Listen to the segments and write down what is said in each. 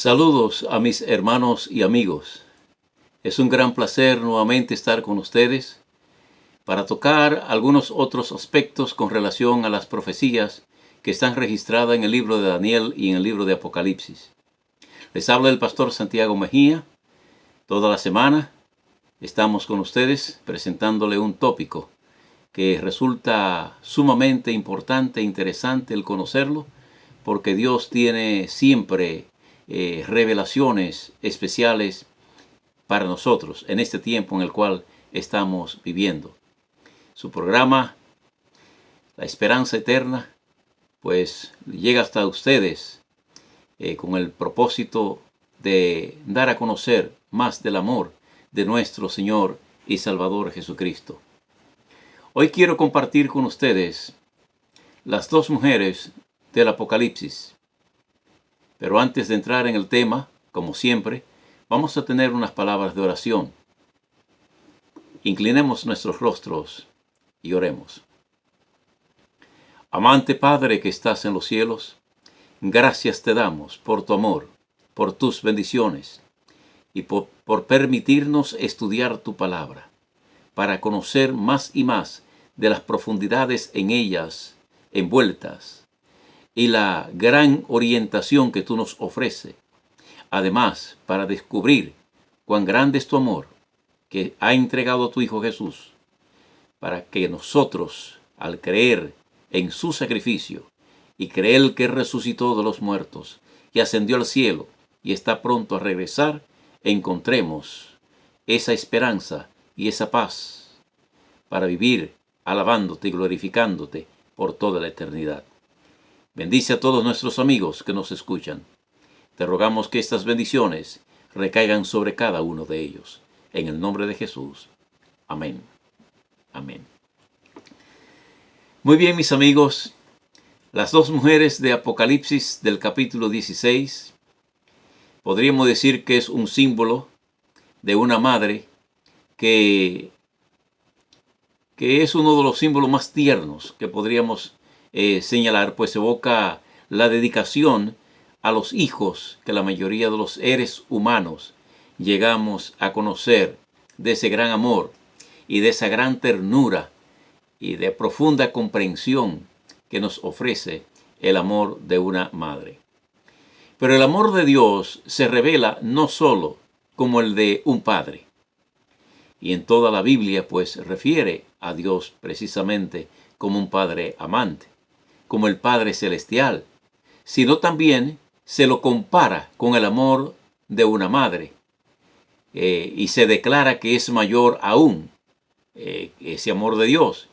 Saludos a mis hermanos y amigos. Es un gran placer nuevamente estar con ustedes para tocar algunos otros aspectos con relación a las profecías que están registradas en el libro de Daniel y en el libro de Apocalipsis. Les habla el pastor Santiago Mejía. Toda la semana estamos con ustedes presentándole un tópico que resulta sumamente importante e interesante el conocerlo, porque Dios tiene siempre revelaciones especiales para nosotros en este tiempo en el cual estamos viviendo. Su programa, La Esperanza Eterna, pues llega hasta ustedes con el propósito de dar a conocer más del amor de nuestro Señor y Salvador Jesucristo. Hoy quiero compartir con ustedes las dos mujeres del Apocalipsis. Pero antes de entrar en el tema, como siempre, vamos a tener unas palabras de oración. Inclinemos nuestros rostros y oremos. Amante Padre que estás en los cielos, gracias te damos por tu amor, por tus bendiciones y por permitirnos estudiar tu palabra, para conocer más y más de las profundidades en ellas envueltas y la gran orientación que tú nos ofreces. Además, para descubrir cuán grande es tu amor que ha entregado a tu Hijo Jesús, para que nosotros, al creer en su sacrificio y creer que resucitó de los muertos y ascendió al cielo y está pronto a regresar, encontremos esa esperanza y esa paz para vivir alabándote y glorificándote por toda la eternidad. Bendice a todos nuestros amigos que nos escuchan. Te rogamos que estas bendiciones recaigan sobre cada uno de ellos. En el nombre de Jesús. Amén. Amén. Muy bien, mis amigos. Las dos mujeres de Apocalipsis del capítulo 16, podríamos decir que es un símbolo de una madre que es uno de los símbolos más tiernos que podríamos señalar, pues evoca la dedicación a los hijos que la mayoría de los seres humanos llegamos a conocer, de ese gran amor y de esa gran ternura y de profunda comprensión que nos ofrece el amor de una madre. Pero el amor de Dios se revela no solo como el de un padre, y en toda la Biblia pues refiere a Dios precisamente como un padre amante, como el Padre Celestial, sino también se lo compara con el amor de una madre, y se declara que es mayor aún ese amor de Dios,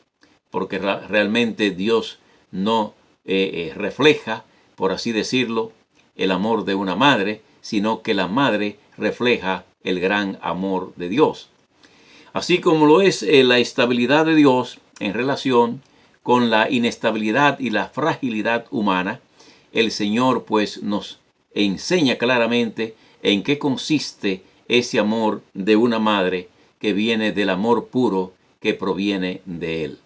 porque realmente Dios no refleja, por así decirlo, el amor de una madre, sino que la madre refleja el gran amor de Dios. Así como lo es la estabilidad de Dios en relación con la inestabilidad y la fragilidad humana, el Señor pues nos enseña claramente en qué consiste ese amor de una madre que viene del amor puro que proviene de Él.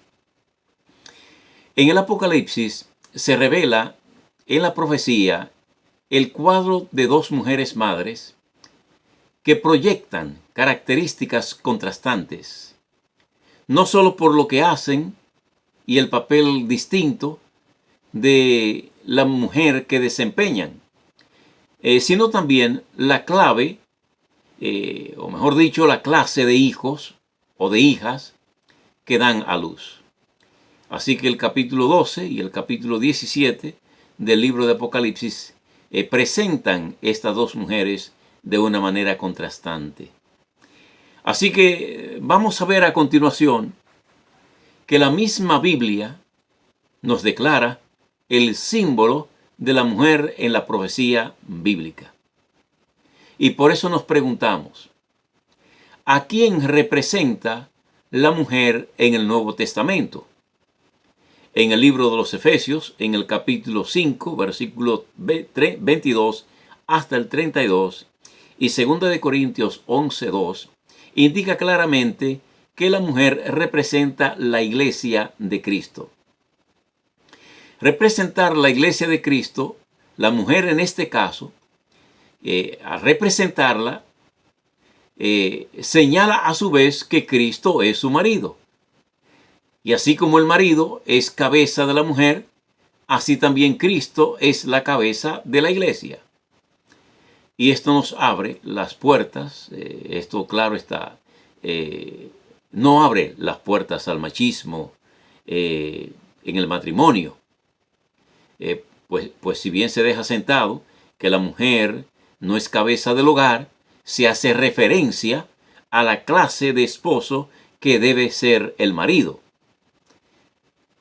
En el Apocalipsis se revela en la profecía el cuadro de dos mujeres madres que proyectan características contrastantes, no solo por lo que hacen y el papel distinto de la mujer que desempeñan, sino también la clave, o mejor dicho, la clase de hijos o de hijas que dan a luz. Así que el capítulo 12 y el capítulo 17 del libro de Apocalipsis presentan estas dos mujeres de una manera contrastante. Así que vamos a ver a continuación que la misma Biblia nos declara el símbolo de la mujer en la profecía bíblica. Y por eso nos preguntamos, ¿a quién representa la mujer en el Nuevo Testamento? En el libro de los Efesios, en el capítulo 5, versículo 22 hasta el 32, y 2 de Corintios 11:2, indica claramente que la mujer representa la iglesia de Cristo. Representar la iglesia de Cristo, la mujer en este caso, al representarla, señala a su vez que Cristo es su marido. Y así como el marido es cabeza de la mujer, así también Cristo es la cabeza de la iglesia. Y esto nos abre las puertas, esto claro está, no abre las puertas al machismo en el matrimonio. Pues si bien se deja sentado que la mujer no es cabeza del hogar, se hace referencia a la clase de esposo que debe ser el marido.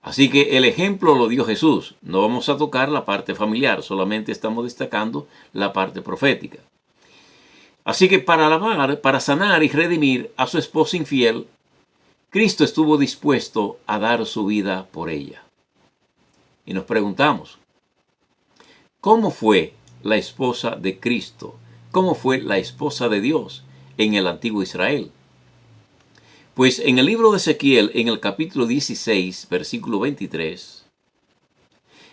Así que el ejemplo lo dio Jesús. No vamos a tocar la parte familiar, solamente estamos destacando la parte profética. Así que para alabar, para sanar y redimir a su esposa infiel, Cristo estuvo dispuesto a dar su vida por ella. Y nos preguntamos, ¿cómo fue la esposa de Cristo? ¿Cómo fue la esposa de Dios en el antiguo Israel? Pues en el libro de Ezequiel, en el capítulo 16, versículo 23,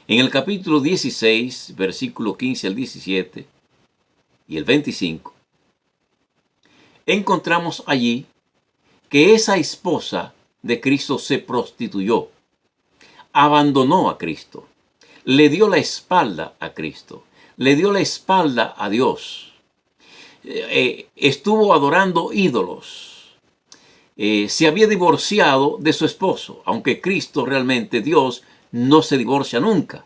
en el capítulo 16, versículo 15 al 17 y el 25, encontramos allí que esa esposa de Cristo se prostituyó, abandonó a Cristo, le dio la espalda a Cristo, le dio la espalda a Dios, estuvo adorando ídolos. Se había divorciado de su esposo, aunque Cristo realmente, Dios, no se divorcia nunca.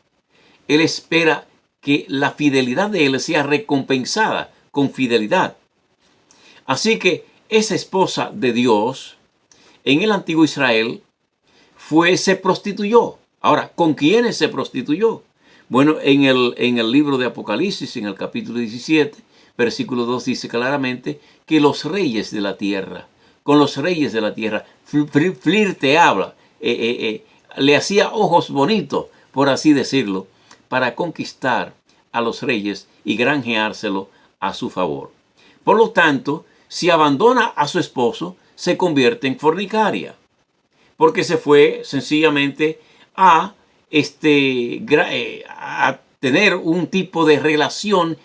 Él espera que la fidelidad de él sea recompensada con fidelidad. Así que esa esposa de Dios en el antiguo Israel se prostituyó. Ahora, ¿con quiénes se prostituyó? Bueno, en el libro de Apocalipsis, en el capítulo 17, versículo 2, dice claramente que los reyes de la tierra, con los reyes de la tierra, flirteaba, le hacía ojos bonitos, por así decirlo, para conquistar a los reyes y granjeárselo a su favor. Por lo tanto, si abandona a su esposo, se convierte en fornicaria, porque se fue sencillamente a tener un tipo de relación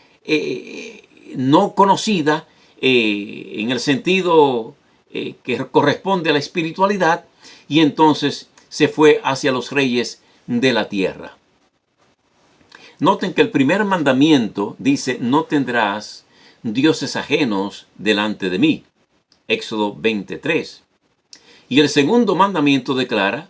no conocida en el sentido que corresponde a la espiritualidad, y entonces se fue hacia los reyes de la tierra. Noten que el primer mandamiento dice: no tendrás dioses ajenos delante de mí. Éxodo 23. Y el segundo mandamiento declara: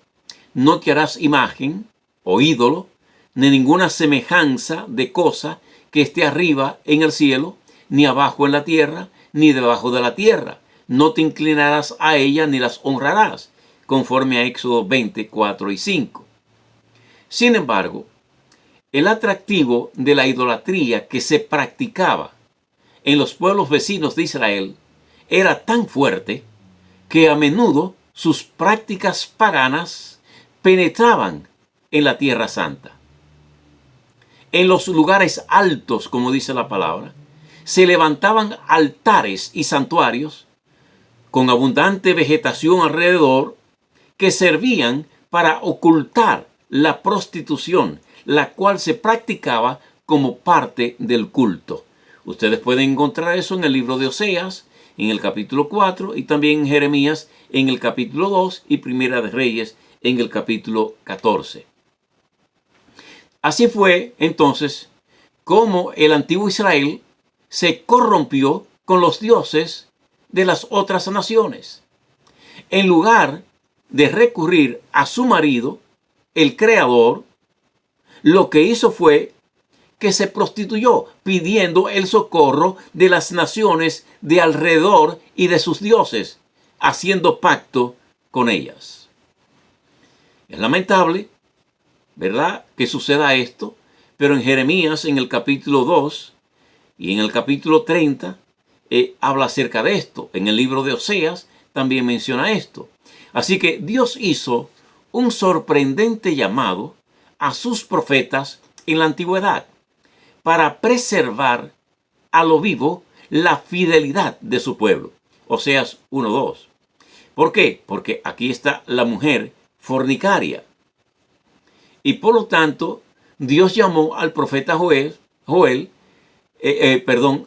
no te harás imagen o ídolo, ni ninguna semejanza de cosa que esté arriba en el cielo, ni abajo en la tierra, ni debajo de la tierra. No te inclinarás a ella ni las honrarás, conforme a Éxodo 24 y 5. Sin embargo, el atractivo de la idolatría que se practicaba en los pueblos vecinos de Israel era tan fuerte que a menudo sus prácticas paganas penetraban en la Tierra Santa. En los lugares altos, como dice la palabra, se levantaban altares y santuarios con abundante vegetación alrededor que servían para ocultar la prostitución, la cual se practicaba como parte del culto. Ustedes pueden encontrar eso en el libro de Oseas, en el capítulo 4, y también en Jeremías, en el capítulo 2, y Primera de Reyes, en el capítulo 14. Así fue, entonces, como el antiguo Israel se corrompió con los dioses de las otras naciones. En lugar de recurrir a su marido, el Creador, lo que hizo fue que se prostituyó, pidiendo el socorro de las naciones de alrededor y de sus dioses, haciendo pacto con ellas. Es lamentable, ¿verdad?, que suceda esto, pero en Jeremías, en el capítulo 2 y en el capítulo 30, habla acerca de esto. En el libro de Oseas también menciona esto. Así que Dios hizo un sorprendente llamado a sus profetas en la antigüedad para preservar a lo vivo la fidelidad de su pueblo. Oseas 1:2. ¿Por qué? Porque aquí está la mujer fornicaria. Y por lo tanto, Dios llamó al profeta Joel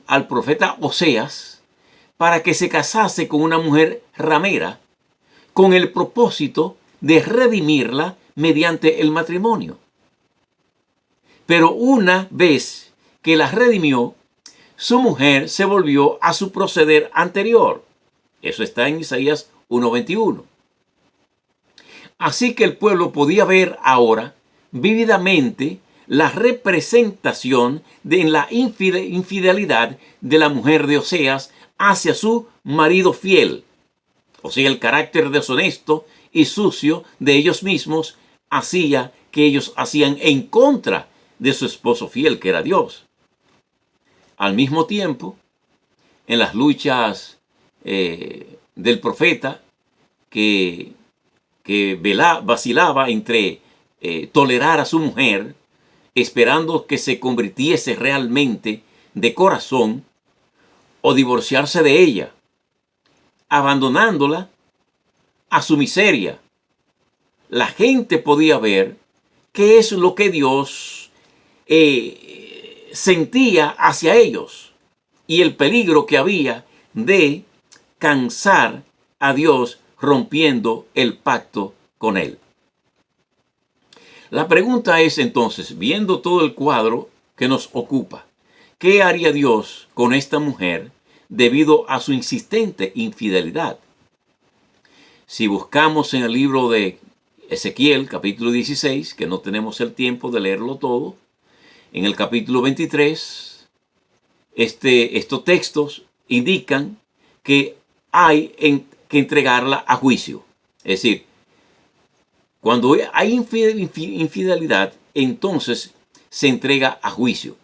al profeta Oseas para que se casase con una mujer ramera con el propósito de redimirla mediante el matrimonio. Pero una vez que la redimió, su mujer se volvió a su proceder anterior. Eso está en Isaías 1:21. Así que el pueblo podía ver ahora vívidamente la representación de la infidelidad de la mujer de Oseas hacia su marido fiel. O sea, el carácter deshonesto y sucio de ellos mismos hacía que ellos hacían en contra de su esposo fiel, que era Dios. Al mismo tiempo, en las luchas del profeta que vacilaba entre tolerar a su mujer, esperando que se convirtiese realmente de corazón, o divorciarse de ella, abandonándola a su miseria. La gente podía ver qué es lo que Dios sentía hacia ellos y el peligro que había de cansar a Dios rompiendo el pacto con él. La pregunta es entonces, viendo todo el cuadro que nos ocupa, ¿qué haría Dios con esta mujer debido a su insistente infidelidad? Si buscamos en el libro de Ezequiel, capítulo 16, que no tenemos el tiempo de leerlo todo, en el capítulo 23, estos textos indican que hay que entregarla a juicio. Es decir, cuando hay infidelidad, entonces se entrega a juicio.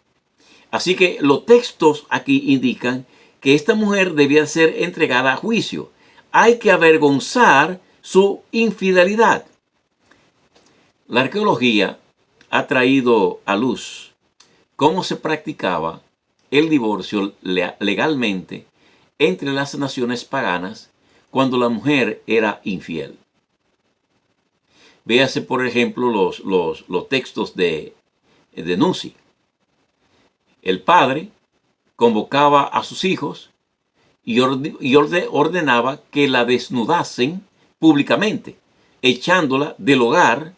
Así que los textos aquí indican que esta mujer debía ser entregada a juicio. Hay que avergonzar su infidelidad. La arqueología ha traído a luz cómo se practicaba el divorcio legalmente entre las naciones paganas cuando la mujer era infiel. Véase, por ejemplo, los textos de Nuzi. El padre convocaba a sus hijos y ordenaba que la desnudasen públicamente, echándola del hogar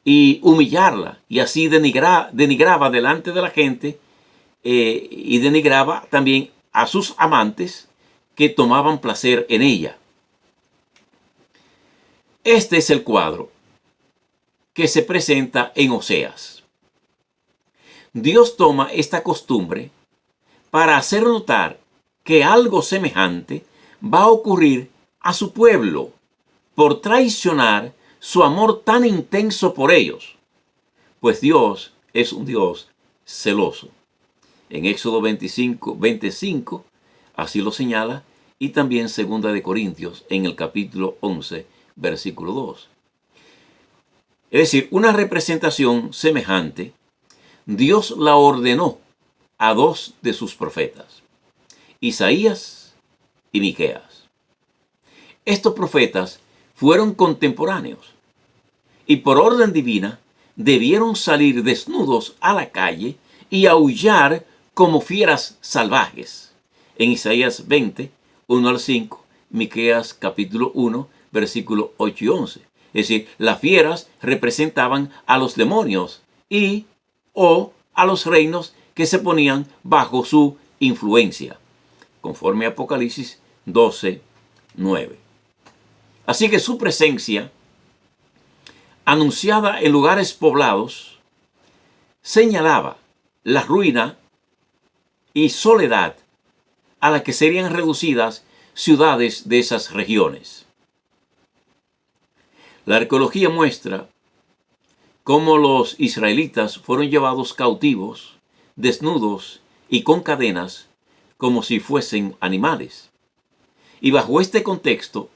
y humillarla. Y así denigraba delante de la gente y denigraba también a sus amantes que tomaban placer en ella. Este es el cuadro que se presenta en Oseas. Dios toma esta costumbre para hacer notar que algo semejante va a ocurrir a su pueblo por traicionar su amor tan intenso por ellos, pues Dios es un Dios celoso. En Éxodo 25, así lo señala, y también 2 de Corintios en el capítulo 11, versículo 2. Es decir, una representación semejante, Dios la ordenó a dos de sus profetas, Isaías y Miqueas. Estos profetas fueron contemporáneos y por orden divina debieron salir desnudos a la calle y aullar como fieras salvajes. En Isaías 20, 1 al 5, Miqueas capítulo 1, versículos 8 y 11. Es decir, las fieras representaban a los demonios o a los reinos que se ponían bajo su influencia, conforme a Apocalipsis 12, 9. Así que su presencia, anunciada en lugares poblados, señalaba la ruina y soledad a la que serían reducidas ciudades de esas regiones. La arqueología muestra cómo los israelitas fueron llevados cautivos, desnudos y con cadenas, como si fuesen animales. Y bajo este contexto,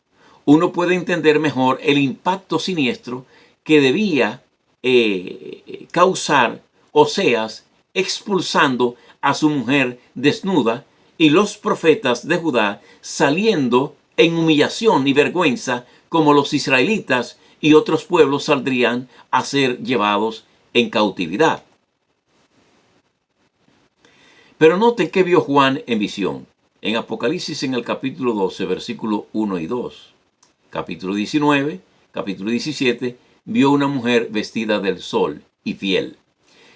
uno puede entender mejor el impacto siniestro que debía causar Oseas expulsando a su mujer desnuda y los profetas de Judá saliendo en humillación y vergüenza, como los israelitas y otros pueblos saldrían a ser llevados en cautividad. Pero noten qué vio Juan en visión. En Apocalipsis, en el capítulo 12, versículo 1 y 2. Capítulo 19, capítulo 17, vio una mujer vestida del sol y fiel.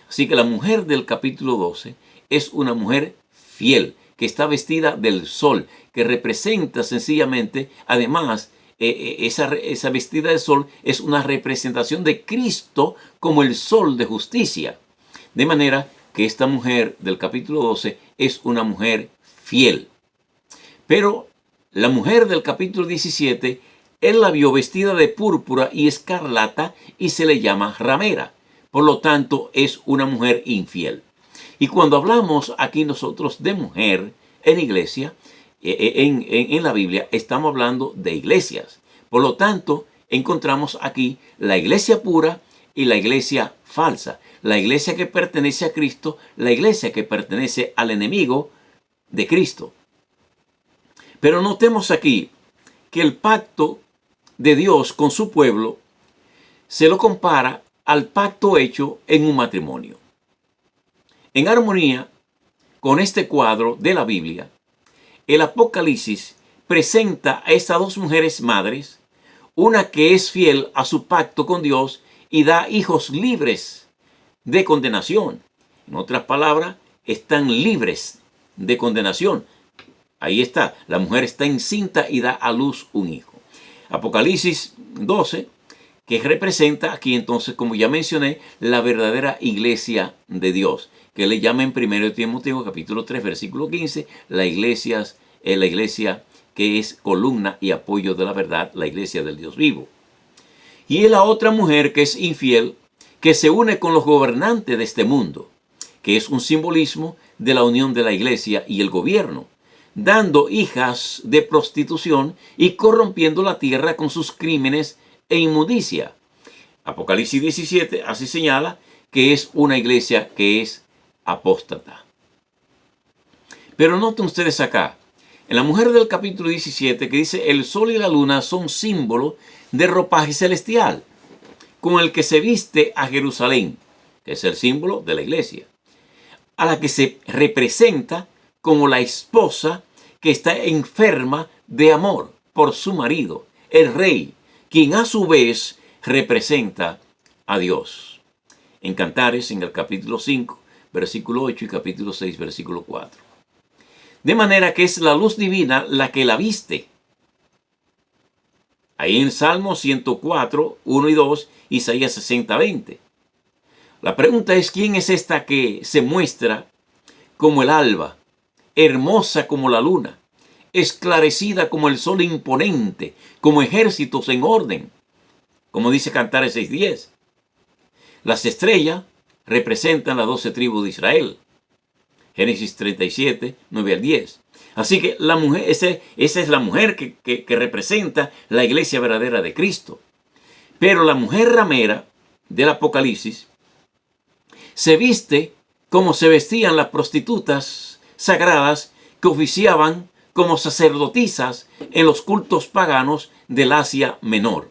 Así que la mujer del capítulo 12 es una mujer fiel, que está vestida del sol, que representa sencillamente, además, esa vestida del sol es una representación de Cristo como el sol de justicia. De manera que esta mujer del capítulo 12 es una mujer fiel. Pero la mujer del capítulo 17, él la vio vestida de púrpura y escarlata y se le llama ramera. Por lo tanto, es una mujer infiel. Y cuando hablamos aquí nosotros de mujer en iglesia, en la Biblia, estamos hablando de iglesias. Por lo tanto, encontramos aquí la iglesia pura y la iglesia falsa. La iglesia que pertenece a Cristo, la iglesia que pertenece al enemigo de Cristo. Pero notemos aquí que el pacto de Dios con su pueblo se lo compara al pacto hecho en un matrimonio. En armonía con este cuadro de la Biblia, el Apocalipsis presenta a estas dos mujeres madres, una que es fiel a su pacto con Dios y da hijos libres de condenación. En otras palabras, están libres de condenación. Ahí está, la mujer está encinta y da a luz un hijo. Apocalipsis 12, que representa aquí entonces, como ya mencioné, la verdadera iglesia de Dios, que le llama en 1 Timoteo capítulo 3, versículo 15, la iglesia que es columna y apoyo de la verdad, la iglesia del Dios vivo. Y es la otra mujer que es infiel, que se une con los gobernantes de este mundo, que es un simbolismo de la unión de la iglesia y el gobierno, dando hijas de prostitución y corrompiendo la tierra con sus crímenes e inmundicia. Apocalipsis 17 así señala que es una iglesia que es apóstata. Pero noten ustedes acá, en la mujer del capítulo 17 que dice: el sol y la luna son símbolo de ropaje celestial, con el que se viste a Jerusalén, que es el símbolo de la iglesia, a la que se representa como la esposa que está enferma de amor por su marido, el rey, quien a su vez representa a Dios. En Cantares, en el capítulo 5, versículo 8 y capítulo 6, versículo 4. De manera que es la luz divina la que la viste. Ahí en Salmo 104, 1 y 2, Isaías 60, 20. La pregunta es: ¿quién es esta que se muestra como el alba, hermosa como la luna, esclarecida como el sol imponente, como ejércitos en orden? Como dice Cantares 6:10. Las estrellas representan las 12 tribus de Israel. Génesis 37, 9 al 10. Así que la mujer, esa es la mujer que representa la iglesia verdadera de Cristo. Pero la mujer ramera del Apocalipsis se viste como se vestían las prostitutas sagradas que oficiaban como sacerdotisas en los cultos paganos del Asia Menor.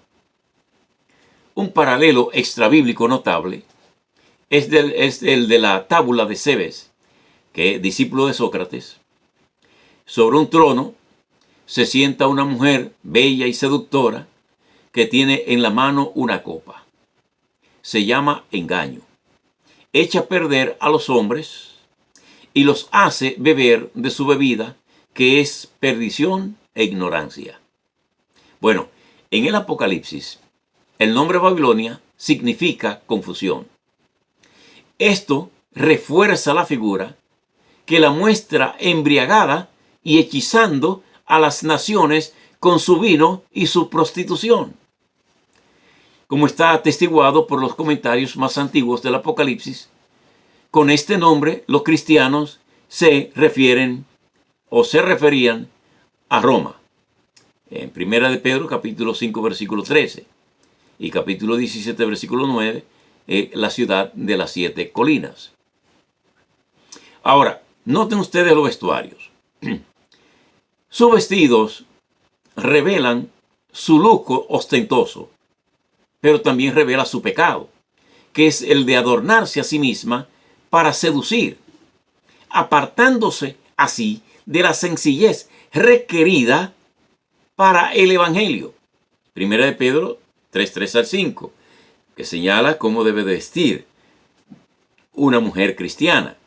Un paralelo extrabíblico notable es el de la tábula de Cebes, que es discípulo de Sócrates. Sobre un trono se sienta una mujer bella y seductora que tiene en la mano una copa. Se llama engaño. Echa a perder a los hombres y los hace beber de su bebida, que es perdición e ignorancia. Bueno, en el Apocalipsis, el nombre Babilonia significa confusión. Esto refuerza la figura que la muestra embriagada y hechizando a las naciones con su vino y su prostitución. Como está atestiguado por los comentarios más antiguos del Apocalipsis, con este nombre los cristianos se refieren o se referían a Roma. En 1 de Pedro, capítulo 5, versículo 13, y capítulo 17, versículo 9, la ciudad de las 7 colinas. Ahora, noten ustedes los vestuarios. Sus vestidos revelan su lujo ostentoso, pero también revela su pecado, que es el de adornarse a sí misma para seducir. apartándose así de la sencillez requerida para el Evangelio. Primera de Pedro 3, 3 al 5, que señala cómo debe vestir una mujer cristiana.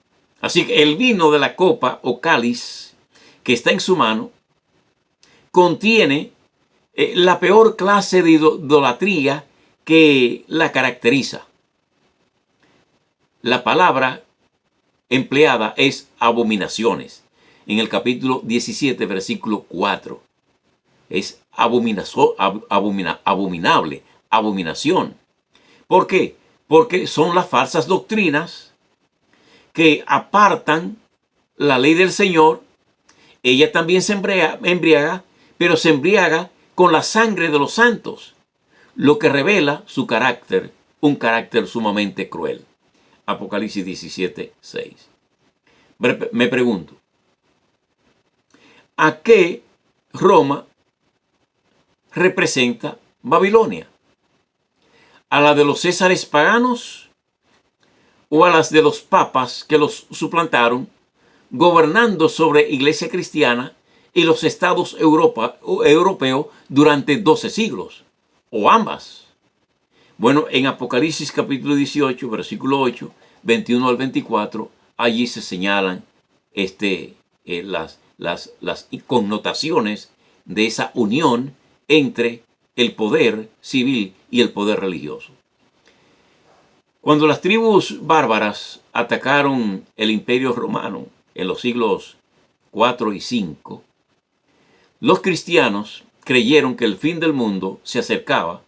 Así que el vino de la copa o cáliz que está en su mano contiene la peor clase de idolatría que la caracteriza. La palabra empleada es abominaciones. En el capítulo 17, versículo 4. Es abominable, abominación. ¿Por qué? Porque son las falsas doctrinas que apartan la ley del Señor. Ella también se embriaga, pero se embriaga con la sangre de los santos, lo que revela su carácter, un carácter sumamente cruel. Apocalipsis 17, 6. Me pregunto, ¿a qué Roma representa Babilonia? ¿A la de los césares paganos o a las de los papas que los suplantaron, gobernando sobre iglesia cristiana y los estados europeos durante 12 siglos? ¿O ambas? Bueno, en Apocalipsis capítulo 18, versículo 8, 21 al 24, allí se señalan las connotaciones de esa unión entre el poder civil y el poder religioso. Cuando las tribus bárbaras atacaron el imperio romano en los siglos 4 y 5, los cristianos creyeron que el fin del mundo se acercaba,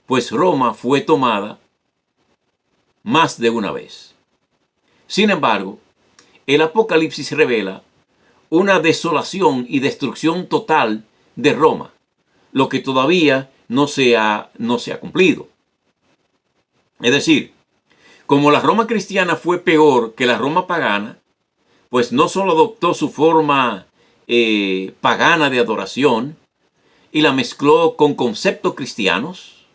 pues Roma fue tomada más de una vez. Sin embargo, el Apocalipsis revela una desolación y destrucción total de Roma, lo que todavía no se ha cumplido. Es decir, como la Roma cristiana fue peor que la Roma pagana, pues no solo adoptó su forma pagana de adoración y la mezcló con conceptos cristianos,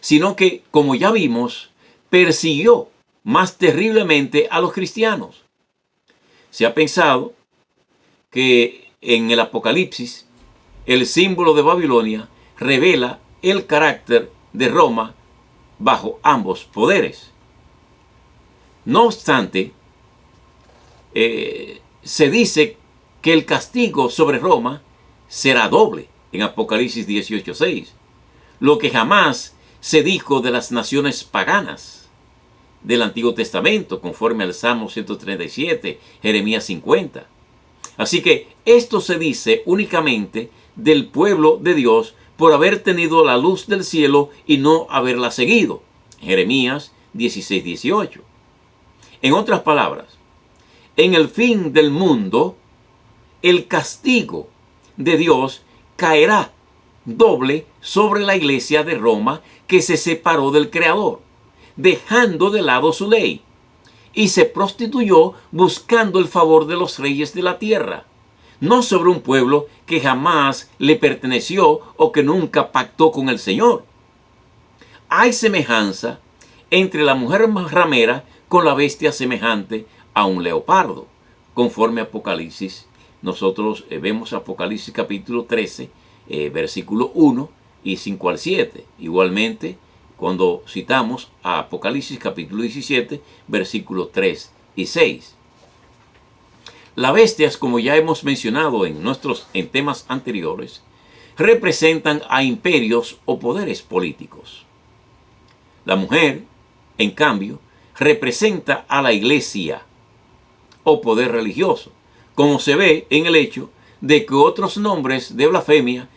sino que, como ya vimos, persiguió más terriblemente a los cristianos. Se ha pensado que en el Apocalipsis el símbolo de Babilonia revela el carácter de Roma bajo ambos poderes. No obstante, se dice que el castigo sobre Roma será doble en Apocalipsis 18:6, lo que jamás se dijo de las naciones paganas del Antiguo Testamento, conforme al Salmo 137, Jeremías 50. Así que esto se dice únicamente del pueblo de Dios por haber tenido la luz del cielo y no haberla seguido. Jeremías 16, 18. En otras palabras, en el fin del mundo, el castigo de Dios caerá doble sobre la iglesia de Roma, que se separó del Creador, dejando de lado su ley, y se prostituyó buscando el favor de los reyes de la tierra, no sobre un pueblo que jamás le perteneció o que nunca pactó con el Señor. Hay semejanza entre la mujer ramera con la bestia semejante a un leopardo, conforme a Apocalipsis. Nosotros vemos Apocalipsis capítulo 13, versículo 1 y 5 al 7. Igualmente, cuando citamos a Apocalipsis capítulo 17, versículos 3 y 6. Las bestias, como ya hemos mencionado en temas anteriores, representan a imperios o poderes políticos. La mujer, en cambio, representa a la iglesia o poder religioso, como se ve en el hecho de que otros nombres de blasfemia,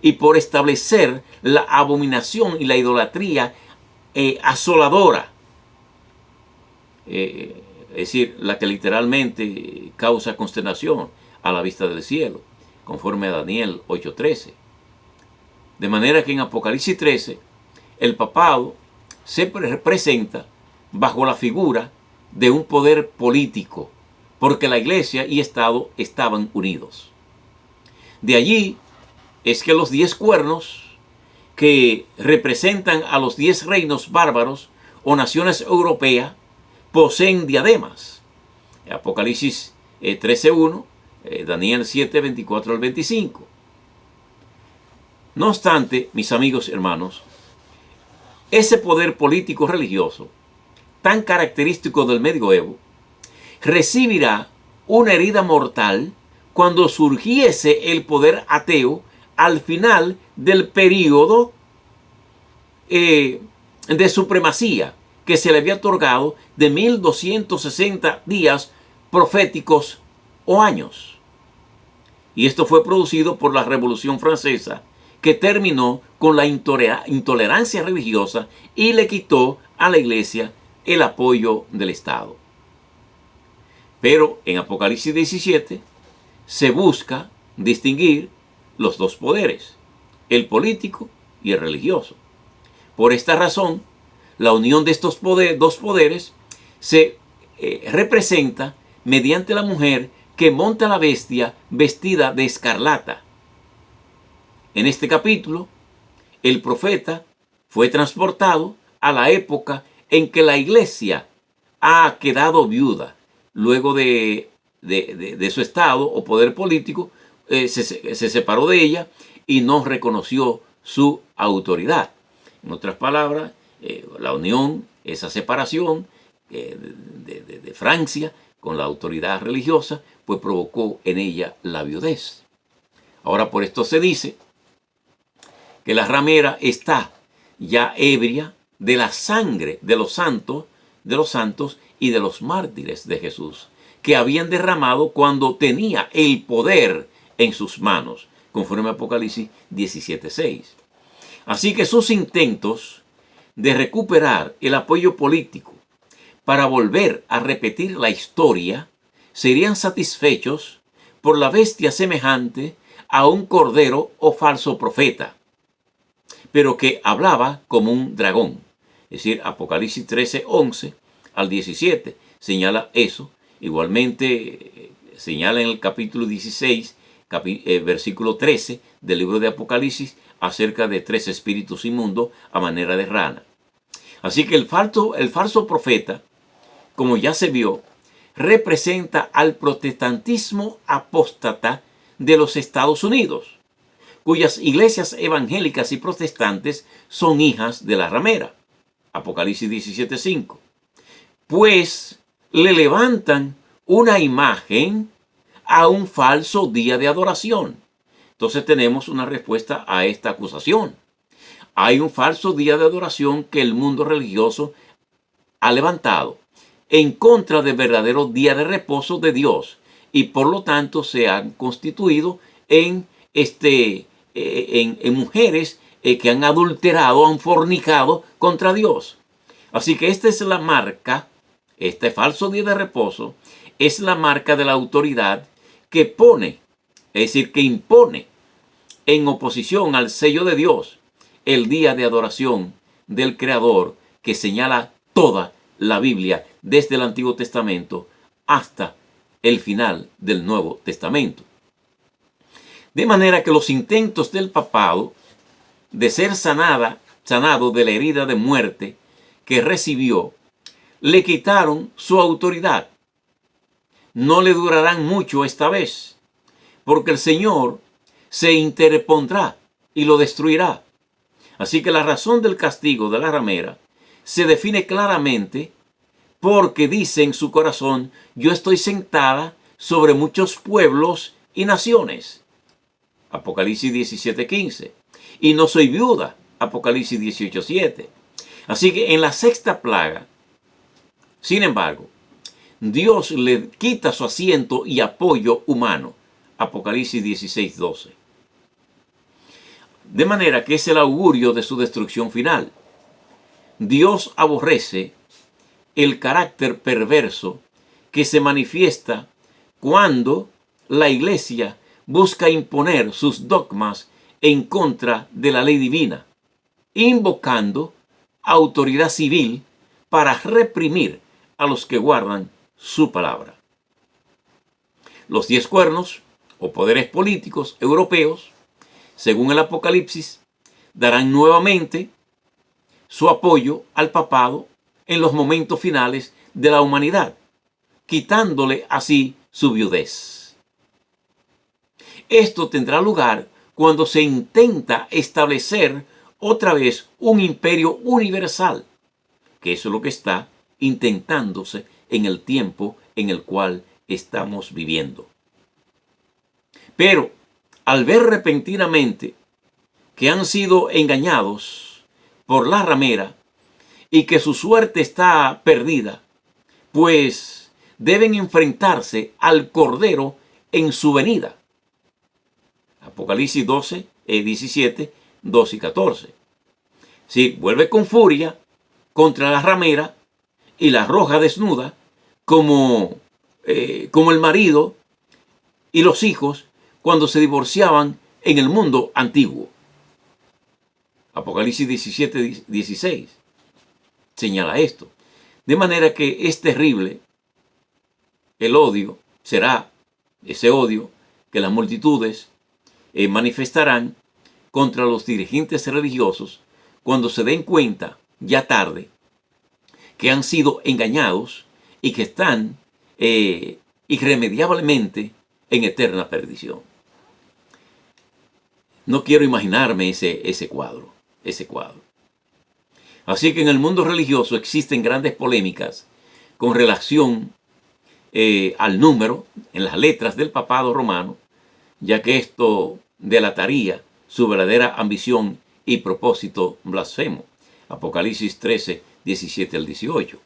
y por establecer la abominación y la idolatría asoladora, es decir, la que literalmente causa consternación a la vista del cielo, conforme a Daniel 8:13. De manera que en Apocalipsis 13, el papado se presenta bajo la figura de un poder político, porque la iglesia y Estado estaban unidos. De allí es que los 10 cuernos, que representan a los 10 reinos bárbaros o naciones europeas, poseen diademas. Apocalipsis 13:1, Daniel 7:24 al 25. No obstante, mis amigos hermanos, ese poder político religioso, tan característico del medioevo, recibirá una herida mortal cuando surgiese el poder ateo al final del período de supremacía que se le había otorgado de 1260 días proféticos o años. Y esto fue producido por la Revolución Francesa, que terminó con la intolerancia religiosa y le quitó a la iglesia el apoyo del Estado. Pero en Apocalipsis 17 se busca distinguir los dos poderes, el político y el religioso. Por esta razón, la unión de estos dos poderes se representa mediante la mujer que monta la bestia vestida de escarlata. En este capítulo, el profeta fue transportado a la época en que la iglesia ha quedado viuda. Luego de su estado o poder político, se separó de ella y no reconoció su autoridad. En otras palabras, la unión, esa separación de Francia con la autoridad religiosa, pues provocó en ella la viudez. Ahora por esto se dice que la ramera está ya ebria de la sangre de los santos y de los mártires de Jesús, que habían derramado cuando tenía el poder en sus manos, conforme a Apocalipsis 17:6. Así que sus intentos de recuperar el apoyo político para volver a repetir la historia serían satisfechos por la bestia semejante a un cordero o falso profeta, pero que hablaba como un dragón. Es decir, Apocalipsis 13:11 al 17 señala eso. Igualmente señala en el capítulo 16, versículo 13 del libro de Apocalipsis, acerca de 3 espíritus inmundos a manera de rana. Así que el falso profeta, como ya se vio, representa al protestantismo apóstata de los Estados Unidos, cuyas iglesias evangélicas y protestantes son hijas de la ramera. Apocalipsis 17:5. Pues le levantan una imagen a un falso día de adoración. Entonces tenemos una respuesta a esta acusación. Hay un falso día de adoración que el mundo religioso ha levantado en contra del verdadero día de reposo de Dios, y por lo tanto se han constituido en mujeres que han adulterado, han fornicado contra Dios. Así que esta es la marca, este falso día de reposo es la marca de la autoridad que pone, es decir, que impone en oposición al sello de Dios el día de adoración del Creador, que señala toda la Biblia desde el Antiguo Testamento hasta el final del Nuevo Testamento. De manera que los intentos del papado de ser sanado de la herida de muerte que recibió, le quitaron su autoridad. No le durarán mucho esta vez, porque el Señor se interpondrá y lo destruirá. Así que la razón del castigo de la ramera se define claramente porque dice en su corazón: yo estoy sentada sobre muchos pueblos y naciones. Apocalipsis 17:15. Y no soy viuda. Apocalipsis 18:7. Así que en la sexta plaga, sin embargo, Dios le quita su asiento y apoyo humano. Apocalipsis 16:12. De manera que es el augurio de su destrucción final. Dios aborrece el carácter perverso que se manifiesta cuando la iglesia busca imponer sus dogmas en contra de la ley divina, invocando autoridad civil para reprimir a los que guardan su palabra. Los 10 cuernos o poderes políticos europeos, según el Apocalipsis, darán nuevamente su apoyo al papado en los momentos finales de la humanidad, quitándole así su viudez. Esto tendrá lugar cuando se intenta establecer otra vez un imperio universal, que eso es lo que está intentándose en el tiempo en el cual estamos viviendo. Pero al ver repentinamente que han sido engañados por la ramera y que su suerte está perdida, pues deben enfrentarse al Cordero en su venida. Apocalipsis 17, 12 y 14. Sí, vuelve con furia contra la ramera y la arroja desnuda como el marido y los hijos cuando se divorciaban en el mundo antiguo. Apocalipsis 17, 16 señala esto. De manera que es terrible el odio, será ese odio que las multitudes manifestarán contra los dirigentes religiosos cuando se den cuenta, ya tarde, que han sido engañados y que están irremediablemente en eterna perdición. No quiero imaginarme ese cuadro. Así que en el mundo religioso existen grandes polémicas con relación al número en las letras del papado romano, ya que esto delataría su verdadera ambición y propósito blasfemo. Apocalipsis 13, 17 al 18.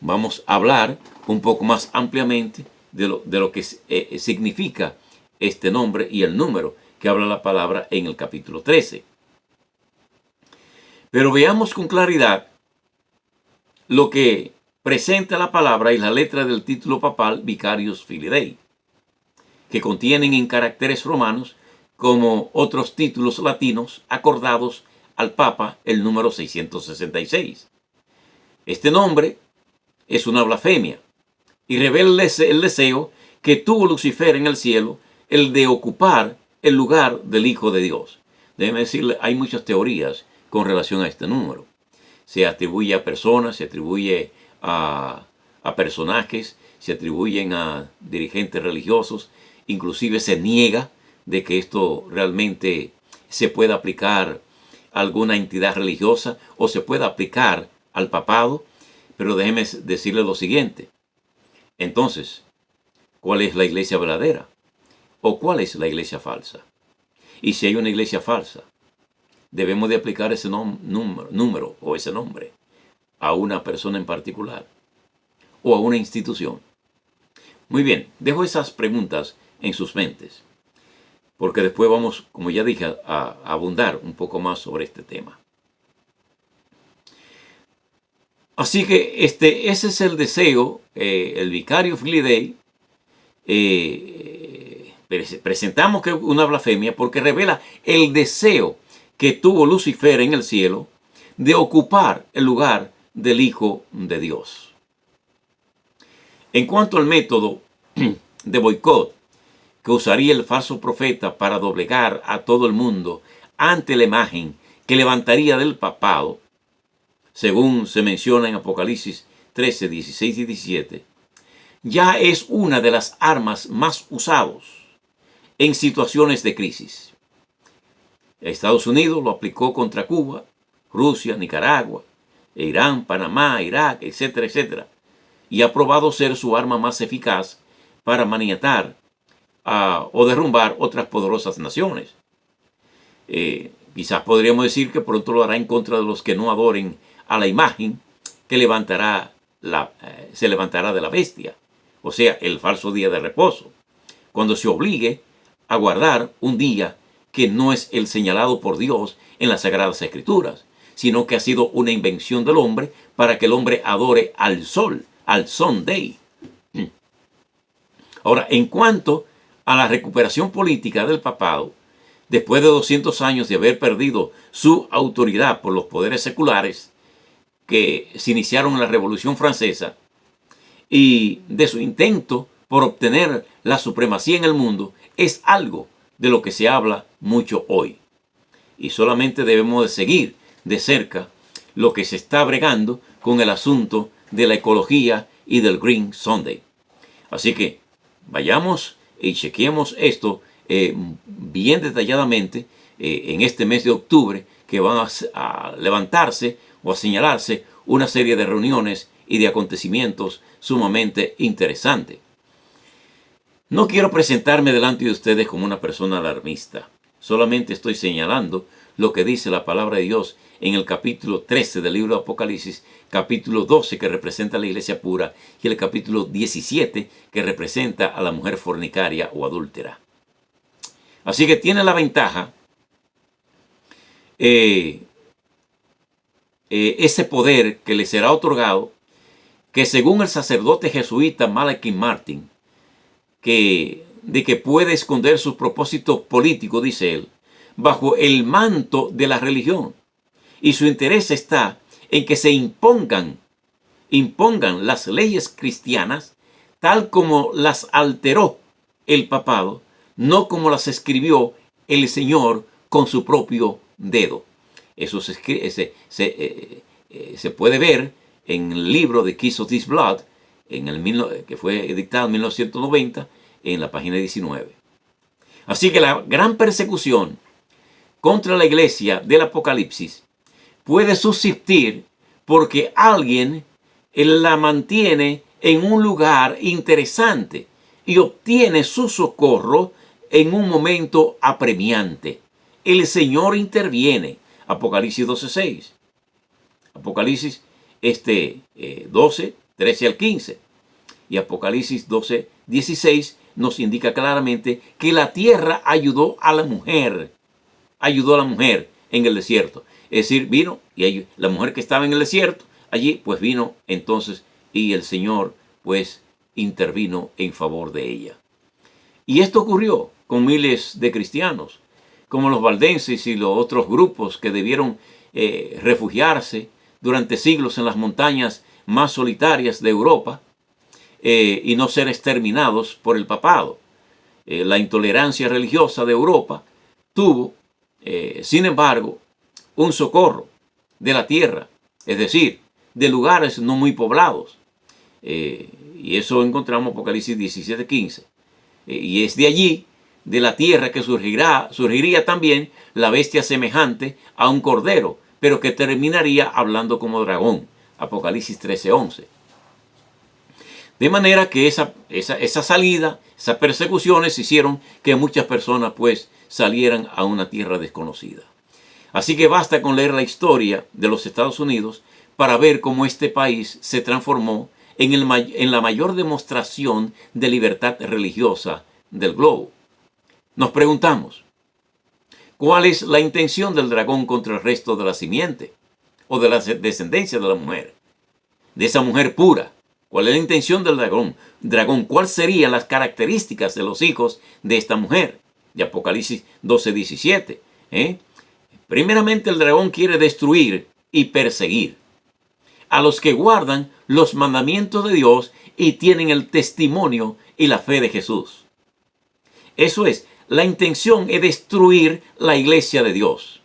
Vamos a hablar un poco más ampliamente de lo que significa este nombre y el número que habla la palabra en el capítulo 13. Pero veamos con claridad lo que presenta la palabra y la letra del título papal Vicarius Filii Dei, que contienen en caracteres romanos como otros títulos latinos acordados al Papa el número 666. Este nombre es una blasfemia y revela el deseo que tuvo Lucifer en el cielo, el de ocupar el lugar del Hijo de Dios. Déjeme decirle, hay muchas teorías con relación a este número. Se atribuye a personas, se atribuye a personajes, se atribuyen a dirigentes religiosos, inclusive se niega de que esto realmente se pueda aplicar a alguna entidad religiosa o se pueda aplicar al papado. Pero déjeme decirle lo siguiente. Entonces, ¿cuál es la iglesia verdadera? ¿O cuál es la iglesia falsa? Y si hay una iglesia falsa, debemos de aplicar ese número o ese nombre a una persona en particular o a una institución. Muy bien, dejo esas preguntas en sus mentes, porque después vamos, como ya dije, a abundar un poco más sobre este tema. Así que ese es el deseo, el Vicarius Filii Dei. Presentamos que es una blasfemia porque revela el deseo que tuvo Lucifer en el cielo de ocupar el lugar del Hijo de Dios. En cuanto al método de boicot que usaría el falso profeta para doblegar a todo el mundo ante la imagen que levantaría del papado, según se menciona en Apocalipsis 13, 16 y 17, ya es una de las armas más usadas en situaciones de crisis. Estados Unidos lo aplicó contra Cuba, Rusia, Nicaragua, Irán, Panamá, Irak, etcétera, etcétera, y ha probado ser su arma más eficaz para maniatar o derrumbar otras poderosas naciones. Quizás podríamos decir que pronto lo hará en contra de los que no adoren a la imagen que se levantará de la bestia, o sea, el falso día de reposo, cuando se obligue a guardar un día que no es el señalado por Dios en las Sagradas Escrituras, sino que ha sido una invención del hombre para que el hombre adore al sol, al Sunday. Ahora, en cuanto a la recuperación política del papado, después de 200 años de haber perdido su autoridad por los poderes seculares que se iniciaron en la Revolución Francesa y de su intento por obtener la supremacía en el mundo, es algo de lo que se habla mucho hoy. Y solamente debemos de seguir de cerca lo que se está bregando con el asunto de la ecología y del Green Sunday. Así que vayamos y chequeemos esto bien detalladamente en este mes de octubre, que van a levantarse o a señalarse una serie de reuniones y de acontecimientos sumamente interesantes. No quiero presentarme delante de ustedes como una persona alarmista. Solamente estoy señalando lo que dice la palabra de Dios en el capítulo 13 del libro de Apocalipsis, capítulo 12 que representa a la iglesia pura y el capítulo 17 que representa a la mujer fornicaria o adúltera. Así que tiene la ventaja ese poder que le será otorgado, que según el sacerdote jesuita Malachi Martin, de que puede esconder sus propósitos políticos, dice él, bajo el manto de la religión. Y su interés está en que se impongan las leyes cristianas tal como las alteró el papado, no como las escribió el Señor con su propio dedo. Eso se puede ver en el libro de Kiss of This Blood, que fue editado en 1990, en la página 19. Así que la gran persecución contra la iglesia del Apocalipsis puede subsistir porque alguien la mantiene en un lugar interesante y obtiene su socorro en un momento apremiante. El Señor interviene. Apocalipsis 12:6. Apocalipsis 12, 13 al 15. Y Apocalipsis 12:16 nos indica claramente que la tierra ayudó a la mujer en el desierto. Es decir, vino y la mujer que estaba en el desierto, allí pues vino entonces y el Señor pues intervino en favor de ella. Y esto ocurrió con miles de cristianos, como los valdenses y los otros grupos que debieron refugiarse durante siglos en las montañas más solitarias de Europa y no ser exterminados por el papado. La intolerancia religiosa de Europa tuvo, sin embargo, un socorro de la tierra, es decir, de lugares no muy poblados. Y eso encontramos en Apocalipsis 17:15. Y es de allí, de la tierra, que surgiría también la bestia semejante a un cordero, pero que terminaría hablando como dragón. Apocalipsis 13:11. De manera que esa salida, esas persecuciones hicieron que muchas personas pues salieran a una tierra desconocida. Así que basta con leer la historia de los Estados Unidos para ver cómo este país se transformó en la mayor demostración de libertad religiosa del globo. Nos preguntamos, ¿cuál es la intención del dragón contra el resto de la simiente o de la descendencia de la mujer? De esa mujer pura. ¿Cuál es la intención del dragón? ¿Cuáles serían las características de los hijos de esta mujer? De Apocalipsis 12:17. Primeramente, el dragón quiere destruir y perseguir a los que guardan los mandamientos de Dios y tienen el testimonio y la fe de Jesús. Eso es, la intención es destruir la iglesia de Dios,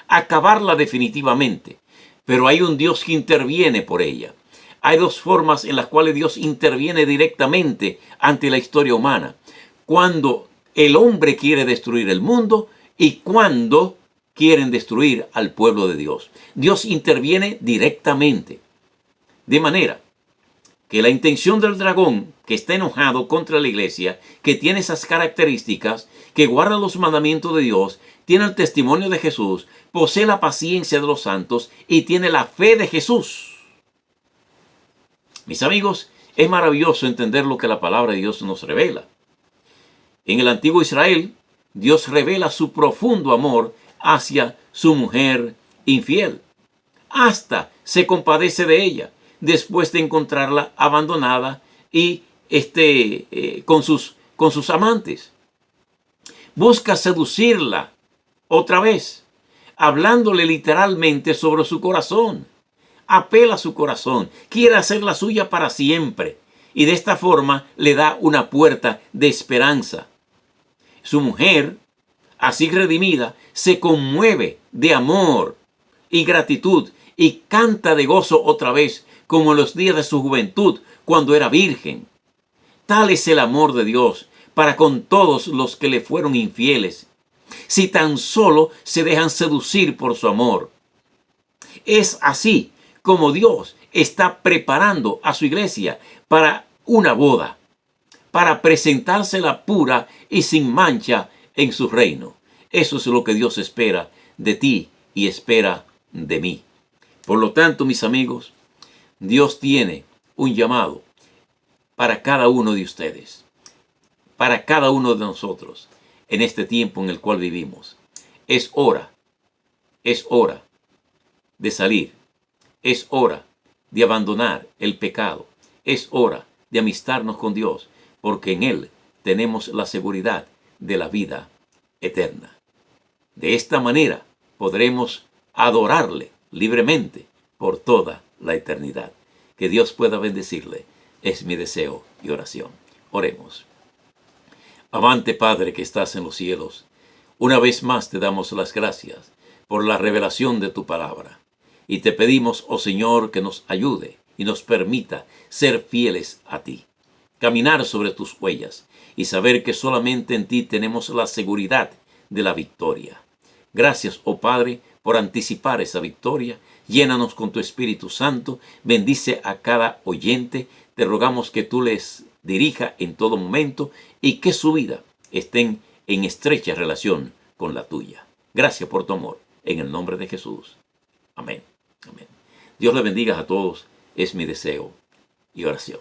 acabarla definitivamente. Pero hay un Dios que interviene por ella. Hay dos formas en las cuales Dios interviene directamente ante la historia humana. Cuando el hombre quiere destruir el mundo y cuando quieren destruir al pueblo de Dios. Dios interviene directamente. De manera que la intención del dragón, que está enojado contra la iglesia, que tiene esas características, que guarda los mandamientos de Dios, tiene el testimonio de Jesús, posee la paciencia de los santos y tiene la fe de Jesús. Mis amigos, es maravilloso entender lo que la palabra de Dios nos revela. En el antiguo Israel, Dios revela su profundo amor hacia su mujer infiel. Hasta se compadece de ella después de encontrarla abandonada y con sus amantes. Busca seducirla otra vez, hablándole literalmente sobre su corazón. Apela a su corazón, quiere hacerla suya para siempre y de esta forma le da una puerta de esperanza. Su mujer, así redimida, se conmueve de amor y gratitud y canta de gozo otra vez, como en los días de su juventud, cuando era virgen. Tal es el amor de Dios para con todos los que le fueron infieles, si tan solo se dejan seducir por su amor. Es así como Dios está preparando a su iglesia para una boda, para presentársela pura y sin mancha en su reino. Eso es lo que Dios espera de ti y espera de mí. Por lo tanto, mis amigos, Dios tiene un llamado para cada uno de ustedes, para cada uno de nosotros, en este tiempo en el cual vivimos. Es hora de salir, es hora de abandonar el pecado, es hora de amistarnos con Dios, porque en Él tenemos la seguridad de la vida eterna. De esta manera podremos adorarle libremente por toda la eternidad. Que Dios pueda bendecirle, es mi deseo y oración. Oremos. Amante Padre que estás en los cielos, una vez más te damos las gracias por la revelación de tu palabra. Y te pedimos, oh Señor, que nos ayude y nos permita ser fieles a ti, caminar sobre tus huellas y saber que solamente en ti tenemos la seguridad de la victoria. Gracias, oh Padre, por anticipar esa victoria. Llénanos con tu Espíritu Santo, bendice a cada oyente. Te rogamos que tú les dirija en todo momento y que su vida esté en estrecha relación con la tuya. Gracias por tu amor, en el nombre de Jesús. Amén. Amén. Dios le bendiga a todos, es mi deseo y oración.